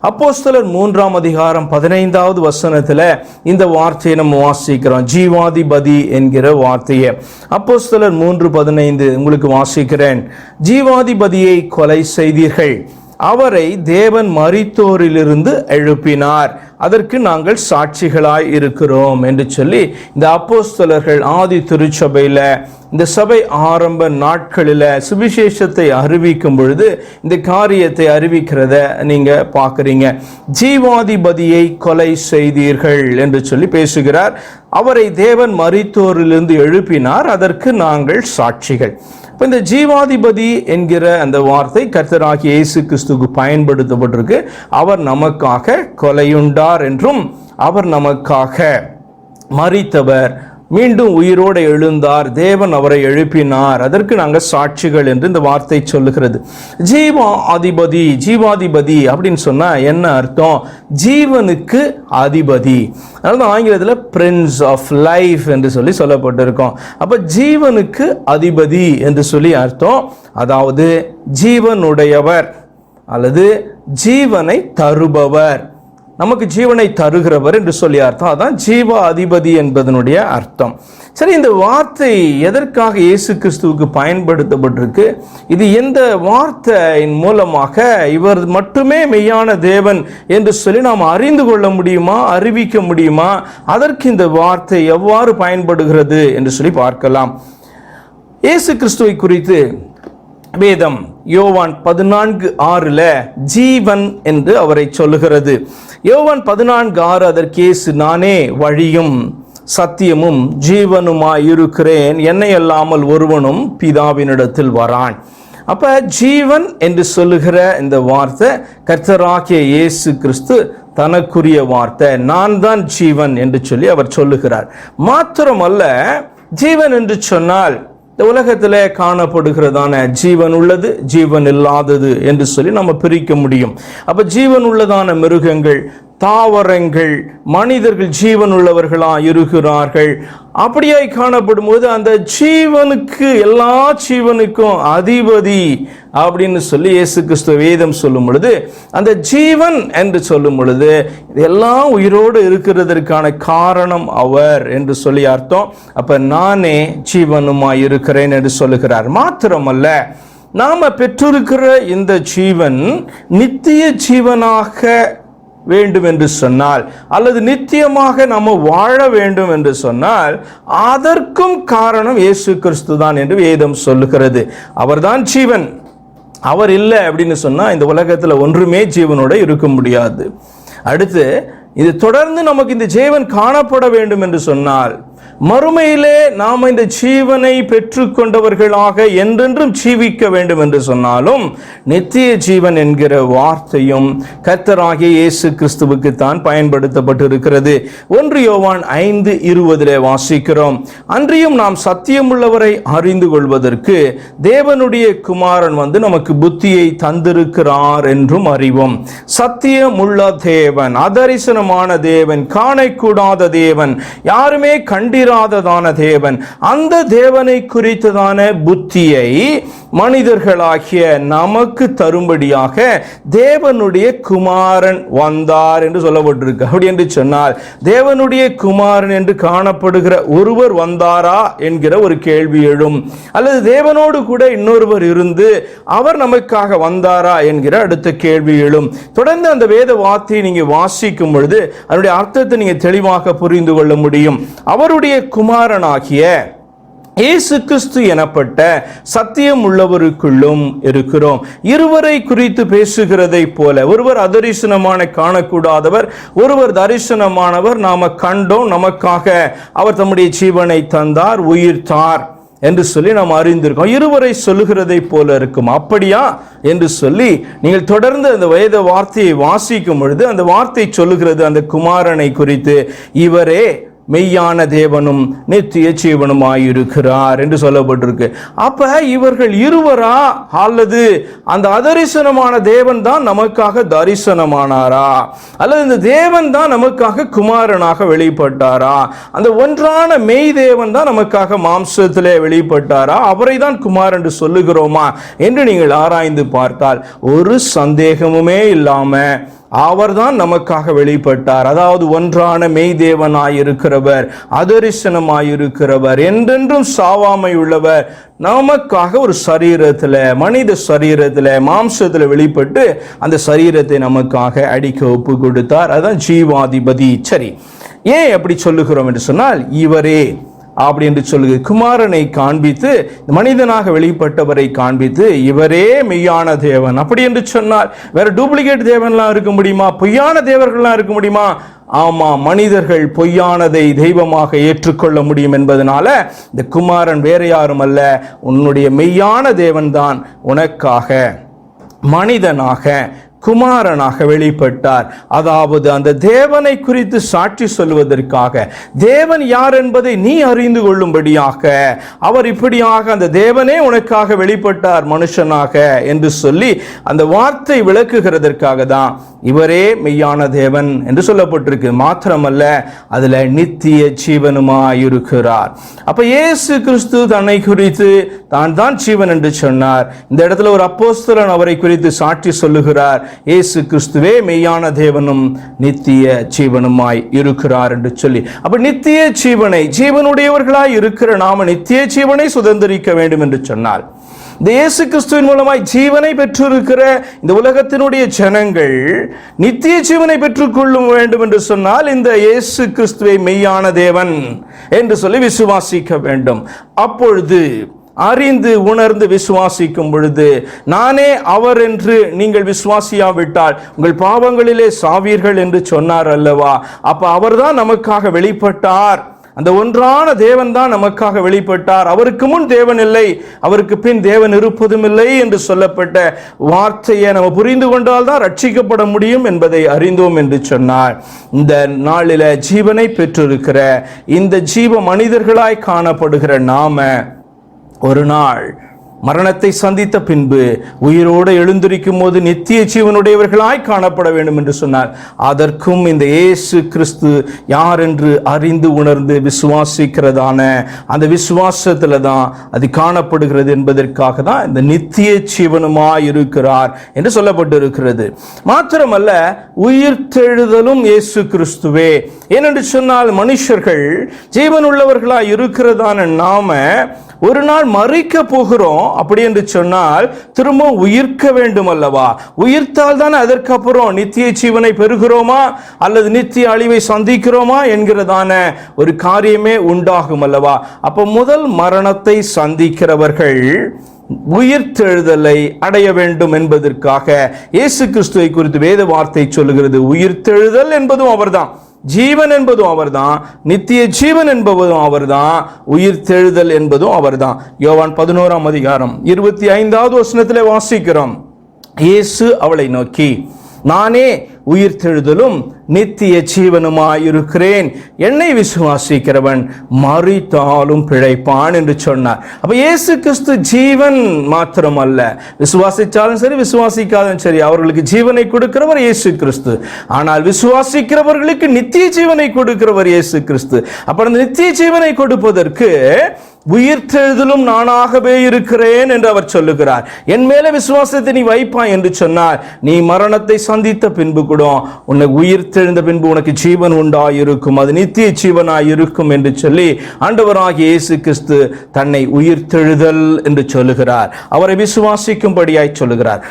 அப்போஸ்தலர் 3ஆம் அதிகாரம் 15வது வசனத்துல இந்த வார்த்தையை நம்ம வாசிக்கிறோம். ஜீவாதிபதி என்கிற வார்த்தையை அப்போஸ்தலர் 3:15 உங்களுக்கு வாசிக்கிறேன். ஜீவாதிபதியை கொலை செய்தீர்கள், அவரை தேவன் மரித்தோரிலிருந்து எழுப்பினார், அதற்கு நாங்கள் சாட்சிகளாய் இருக்கிறோம் என்று சொல்லி இந்த அப்போஸ்தலர்கள் ஆதி திருச்சபையில இந்த சபை ஆரம்ப நாட்களில் சுவிசேஷத்தை அறிவிக்கும் பொழுது இந்த காரியத்தை அறிவிக்கிறத நீங்க பார்க்குறீங்க. ஜீவாதிபதியை கொலை செய்தீர்கள் என்று சொல்லி பேசுகிறார். அவரை தேவன் மரித்தோரிலிருந்து எழுப்பினார், அதற்கு நாங்கள் சாட்சிகள். இப்போ இந்த ஜீவாதிபதி என்கிற அந்த வார்த்தை கர்த்தராகிய இயேசு கிறிஸ்துவுக்கு பயன்படுத்தப்பட்டிருக்கு. அவர் நமக்காக கொலையுண்டார் என்றும், அவர் நமக்காக மரித்தவர், மீண்டும் உயிரோடு எழுந்தார், தேவன் அவரை எழுப்பினார், அதற்கு நாங்கள் சாட்சிகள் என்று இந்த வார்த்தை சொல்லுகிறது. ஜீவாதிபதி அப்படின்னு சொன்னா என்ன அர்த்தம்? ஜீவனுக்கு அதிபதி. அதனால ஆங்கிலத்தில் பிரின்ஸ் ஆஃப் லைஃப் என்று சொல்லி சொல்லப்பட்டிருக்கோம். அப்ப ஜீவனுக்கு அதிபதி என்று சொல்லி அர்த்தம், அதாவது ஜீவனுடையவர் அல்லது ஜீவனை தருபவர், நமக்கு ஜீவனை தருகிறவர் என்று சொல்லி அர்த்தம். அதான் ஜீவ அதிபதி என்பதனுடைய அர்த்தம். சரி, இந்த வார்த்தை எதற்காக இயேசு கிறிஸ்துவுக்கு பயன்படுத்தப்பட்டிருக்கு? இது எந்த வார்த்தையின் மூலமாக இவர் மட்டுமே மெய்யான தேவன் என்று சொல்லி நாம் அறிந்து கொள்ள முடியுமா, அறிவிக்க முடியுமா? அதற்கு இந்த வார்த்தை எவ்வாறு பயன்படுகிறது என்று சொல்லி பார்க்கலாம். இயேசு கிறிஸ்துவை குறித்து வேதம் யோவான் 14:6 ஜீவன் என்று அவரை சொல்லுகிறது. யோவான் 14:6 அதற்கு இயேசு, நானே வழியும் சத்தியமும் ஜீவனுமாய் இருக்கிறேன், என்னை அல்லாமல் ஒருவனும் பிதாவினிடத்தில் வரான். அப்ப ஜீவன் என்று சொல்லுகிற இந்த வார்த்தை கர்த்தராகிய இயேசு கிறிஸ்து தனக்குரிய வார்த்தை. நான் தான் ஜீவன் என்று சொல்லி அவர் சொல்லுகிறார். மாத்திரமல்ல, ஜீவன் என்று சொன்னால் இந்த உலகத்தில் காணப்படுகிறதான ஜீவன் உள்ளது, ஜீவன் இல்லாதது என்று சொல்லி நம்ம பிரிக்க முடியும். அப்ப ஜீவன் உள்ளதான மிருகங்கள், தாவரங்கள், மனிதர்கள் ஜீவன் உள்ளவர்களா இருக்கிறார்கள். அப்படியாய் காணப்படும் போது அந்த ஜீவனுக்கு, எல்லா ஜீவனுக்கும் அதிபதி அப்படின்னு சொல்லி இயேசு கிறிஸ்து வேதம் சொல்லும் பொழுது, அந்த ஜீவன் என்று சொல்லும் பொழுது எல்லாம் உயிரோடு இருக்கிறதற்கான காரணம் அவர் என்று சொல்லி அர்த்தம். அப்ப நானே ஜீவனுமாய் இருக்கிறேன் என்று சொல்லுகிறார். மாத்திரமல்ல, நாம பெற்றிருக்கிற இந்த ஜீவன் நித்திய ஜீவனாக வேண்டும் என்று சொன்னால், அல்லது நித்தியமாக நம்ம வாழ வேண்டும் என்று சொன்னால், அதற்கும் காரணம் இயேசு கிறிஸ்து தான் என்று வேதம் சொல்லுகிறது. அவர்தான் ஜீவன். அவர் இல்லை அப்படின்னு சொன்னா இந்த உலகத்தில் ஒன்றுமே ஜீவனோட இருக்க முடியாது. அடுத்து இது தொடர்ந்து நமக்கு இந்த ஜீவன் காணப்பட வேண்டும் என்று சொன்னால், மறுமையிலே நாம் இந்த ஜீவனை பெற்றுக்கொண்டவர்களாக என்றென்றும் ஜீவிக்க வேண்டும் என்று சொன்னாலும், நித்திய ஜீவன் என்கிற வார்த்தையும் கர்த்தராகிய இயேசு கிறிஸ்துவுக்கு தான் பயன்படுத்தப்பட்டிருக்கிறது. 1 யோவான் 5:20 வாசிக்கிறோம், அன்றியும் நாம் சத்தியமுள்ளவரை அறிந்து கொள்வதற்கு தேவனுடைய குமாரன் வந்து நமக்கு புத்தியை தந்திருக்கிறார் என்றும் அறிவோம். சத்தியமுள்ள தேவன், அதரிசனமான தேவன், காணக்கூடாத தேவன், யாருமே கண்டிராததான தேவன், அந்த தேவனை குறித்ததான புத்தியை மனிதர்களாகிய நமக்கு தரும்படியாக தேவனுடைய குமாரன் வந்தார் என்று சொல்லப்பட்டிருக்கு. அப்படி என்று சொன்னால், தேவனுடைய குமாரன் என்று காணப்படுகிற ஒருவர் வந்தாரா என்கிற ஒரு கேள்வி எழும். அல்லது தேவனோடு கூட இன்னொருவர் இருந்து அவர் நமக்காக வந்தாரா என்கிற அடுத்த கேள்வி எழும். தொடர்ந்து அந்த வேத வார்த்தையை நீங்க வாசிக்கும் பொழுது அதனுடைய அர்த்தத்தை நீங்க தெளிவாக புரிந்து கொள்ள முடியும். அவருடைய குமாரனாகிய இயேசு கிறிஸ்து எனப்பட்ட சத்தியம் உள்ளவருக்குள்ளும் இருக்கிறோம். இருவரை குறித்து பேசுகிறதை போல, ஒருவர் அதரிசனமான காணக்கூடாதவர், ஒருவர் தரிசனமானவர். நாம கண்டோம், நமக்காக அவர் தம்முடைய ஜீவனை தந்தார், உயிர்த்தார் என்று சொல்லி நாம் அறிந்திருக்கோம். இருவரை சொல்லுகிறதை போல இருக்கும். அப்படியா என்று சொல்லி நீங்கள் தொடர்ந்து அந்த வேத வார்த்தையை வாசிக்கும் பொழுது அந்த வார்த்தை சொல்லுகிறது அந்த குமாரனை குறித்து, இவரே மெய்யான தேவனும் நித்திய ஜீவனுமாயிருக்கிறார் என்று சொல்லப்பட்டிருக்கு. அப்ப இவர்கள் இருவரா, அல்லது அந்த அதரிசனமான தேவன் தான் நமக்காக தரிசனமானாரா, அல்லது இந்த தேவன் தான் நமக்காக குமாரனாக வெளிப்பட்டாரா, அந்த ஒன்றான மெய் தேவன் தான் நமக்காக மாம்சத்திலே வெளிப்பட்டாரா, அவரை தான் குமார் என்று சொல்லுகிறோமா என்று நீங்கள் ஆராய்ந்து பார்த்தால் ஒரு சந்தேகமுமே இல்லாம அவர்தான் நமக்காக வெளிப்பட்டார். அதாவது ஒன்றான மெய் தேவனாயிருக்கிறவர், அதரிசனமாயிருக்கிறவர், என்றென்றும் சாவாமை உள்ளவர் நமக்காக ஒரு சரீரத்தில், மனித சரீரத்தில், மாம்சத்தில் வெளிப்பட்டு அந்த சரீரத்தை நமக்காக அடிக்க ஒப்பு கொடுத்தார். அதான் ஜீவாதிபதி. சரி, ஏன் அப்படி சொல்லுகிறோம் என்று சொன்னால், இவரே அப்படி என்று சொல்லுங்க, குமாரனை காண்பித்து, மனிதனாக வெளிப்பட்டவரை காண்பித்து, இவரே மெய்யான தேவன் அப்படி என்று சொன்னார். வேற டூப்ளிகேட் தேவன்லாம் இருக்க முடியுமா? பொய்யான தேவர்கள்லாம் இருக்க முடியுமா? ஆமா, மனிதர்கள் பொய்யானதை தெய்வமாக ஏற்றுக்கொள்ள முடியும் என்பதனால இந்த குமாரன் வேற யாரும் அல்ல, உன்னுடைய மெய்யான தேவன்தான் உனக்காக மனிதனாக குமாரனாக வெளிப்பட்டார். அதாவது அந்த தேவனை குறித்து சாட்சி சொல்வதற்காக, தேவன் யார் என்பதை நீ அறிந்து கொள்ளும்படியாக அவர் இப்படியாக அந்த தேவனே உனக்காக வெளிப்பட்டார் மனுஷனாக என்று சொல்லி அந்த வார்த்தை விளக்குகிறதற்காக தான் இவரே மெய்யான தேவன் என்று சொல்லப்பட்டிருக்கு. மாத்திரமல்ல, அதுல நித்திய ஜீவனுமாயிருக்கிறார். அப்ப இயேசு கிறிஸ்து தன்னை குறித்து தான் தான் ஜீவன் என்று சொன்னார். இந்த இடத்துல ஒரு அப்போஸ்தலன் அவரை குறித்து சாட்சி சொல்லுகிறார், இயேசு கிறிஸ்துவே மெய்யான தேவனும் நித்திய ஜீவனுமாய் இருக்கிறார் என்று சொல்லி. அப்ப நித்திய ஜீவனை, ஜீவனுடையவர்களாய் இருக்கிற நாம நித்திய ஜீவனை சுதந்திரிக்க வேண்டும் என்று சொன்னார். இந்த இயேசு கிறிஸ்துவின் மூலமாய் ஜீவனை பெற்றிருக்கிற இந்த உலகத்தினுடைய ஜனங்கள் நித்திய ஜீவனை பெற்றுக்கொள்ள வேண்டும் என்று சொன்னால் இந்த இயேசு கிறிஸ்துவை மெய்யான தேவன் என்று சொல்லி விசுவாசிக்க வேண்டும். அப்பொழுது அறிந்து உணர்ந்து விசுவாசிக்கும் பொழுது, நானே அவர் என்று நீங்கள் விசுவாசியாவிட்டால் உங்கள் பாவங்களிலே சாவீர்கள் என்று சொன்னார் அல்லவா? அப்ப அவர்தான் நமக்காக வெளிப்பட்டார். அந்த ஒன்றான தேவன் தான் நமக்காக வெளிப்பட்டார். அவருக்கு முன் தேவன் இல்லை, அவருக்கு பின் தேவன் இருப்பதும் இல்லை என்று சொல்லப்பட்ட வார்த்தையை நம்ம புரிந்து கொண்டால் தான் ரட்சிக்கப்பட முடியும் என்பதை அறிந்தோம் என்று சொன்னார். இந்த நாளில ஜீவனை பெற்றிருக்கிற இந்த ஜீவ மனிதர்களாய் காணப்படுகிற நாம ஒரு நாள் மரணத்தை சந்தித்த பின்பு உயிரோடு எழுந்திருக்கும் போது நித்திய ஜீவனுடையவர்களாய் காணப்பட வேண்டும் என்று சொன்னார். அதற்கும் இந்த இயேசு கிறிஸ்து யார் என்று அறிந்து உணர்ந்து விசுவாசிக்கிறதான அந்த விசுவாசத்துல தான் அது காணப்படுகிறது என்பதற்காக தான் இந்த நித்திய ஜீவனுமாய் இருக்கிறார் என்று சொல்லப்பட்டு இருக்கிறது. மாத்திரமல்ல, உயிர்த்தெழுதலும் இயேசு கிறிஸ்துவே. ஏனென்று சொன்னால் மனுஷர்கள் ஜீவனுள்ளவர்களாய் இருக்கிறதான நாம ஒரு நாள் மறிக்க போகிறோம். அப்படி என்று சொன்னால் திரும்ப உயிர்க்க வேண்டும் அல்லவா? உயிர்த்தால் தான் அதற்கப்புறம் நித்திய ஜீவனை பெறுகிறோமா அல்லது நித்திய அழிவை சந்திக்கிறோமா என்கிறதான ஒரு காரியமே உண்டாகும் அல்லவா? அப்ப முதல் மரணத்தை சந்திக்கிறவர்கள் உயிர்த்தெழுதலை அடைய வேண்டும் என்பதற்காக இயேசு கிறிஸ்துவை குறித்து வேத வார்த்தை சொல்லுகிறது. உயிர்த்தெழுதல் என்பதும் அவர்தான், ஜீவன் என்பதும் அவர்தான், நித்திய ஜீவன் என்பதும் அவர்தான், உயிர்த்தெழுதல் என்பதும் அவர்தான். யோவான் 11ஆம் அதிகாரம் 25வது வசனத்திலே வாசிக்கிறோம், இயேசு அவளை நோக்கி, நானே உயிர்த்தெழுதலும் நித்திய ஜீவனுமாயிருக்கிறேன், என்னை விசுவாசிக்கிறவன் மரித்தாலும் பிழைப்பான் என்று சொன்னார். அப்ப இயேசு கிறிஸ்து ஜீவன் மாத்திரம் அல்ல, விசுவாசிச்சாலும் சரி விசுவாசிக்காலும் சரி அவர்களுக்கு ஜீவனை கொடுக்கிறவர் இயேசு கிறிஸ்து. ஆனால் விசுவாசிக்கிறவர்களுக்கு நித்திய ஜீவனை கொடுக்கிறவர் இயேசு கிறிஸ்து. அப்ப அந்த நித்திய ஜீவனை கொடுப்பதற்கு உயிர்த்தெழுதலும் நானாகவே இருக்கிறேன் என்று அவர் சொல்லுகிறார். என் மேல விசுவாசத்தை நீ வைப்பாய் என்று சொன்னார், நீ மரணத்தை சந்தித்த பின்பு கூட உன்னை உயிர்த்தெழுந்த பின்பு உனக்கு ஜீவன் உண்டாயிருக்கும், அது நித்திய ஜீவனாயிருக்கும் என்று சொல்லி ஆண்டவராகிய இயேசு கிறிஸ்து தன்னை உயிர்த்தெழுதல் என்று சொல்லுகிறார். அவரை விசுவாசிக்கும்படியாய் சொல்லுகிறார்.